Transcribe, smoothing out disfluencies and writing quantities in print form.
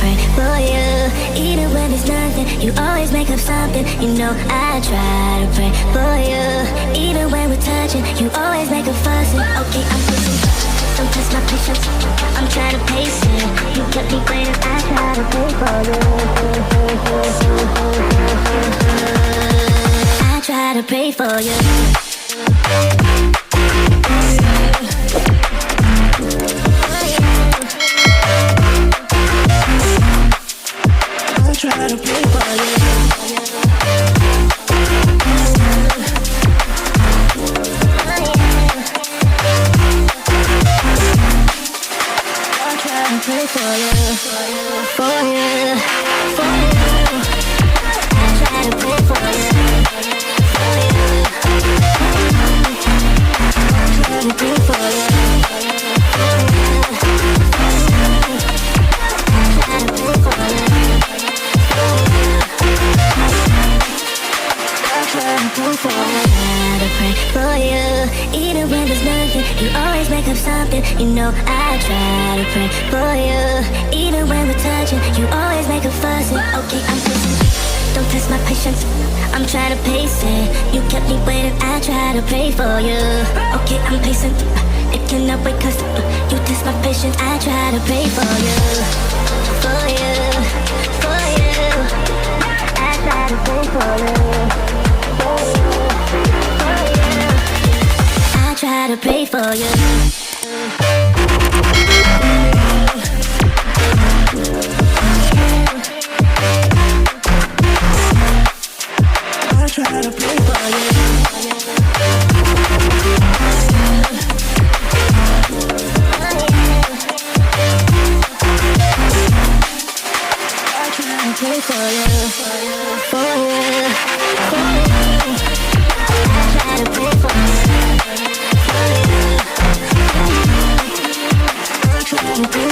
pray for you. Even when there's nothing, you always make up something. You know I try to pray for you. Even when we're touching, you always make a fuss. Okay, I'm pushing, don't test my patience. I'm trying to pace it. You kept me waiting, I try to pray for you. I try to pray for you. Try to play for you. I try to play for you, for you, for you. I try to play for you, for you. I try to play for you, for you. Even when there's nothing, you always make up something. You know I try to pray for you. Even when we're touching, you always make a fuss. Okay, I'm pushing, don't test my patience. I'm trying to pace it. You kept me waiting, I try to pray for you. Okay, I'm pacing, it cannot wait 'cause you test my patience. I try to pray for you, for you, for you. I try to pray for you. Try to pray for you. I try to pray for you. I try to pray for you, for you, for you. I try to pray for you.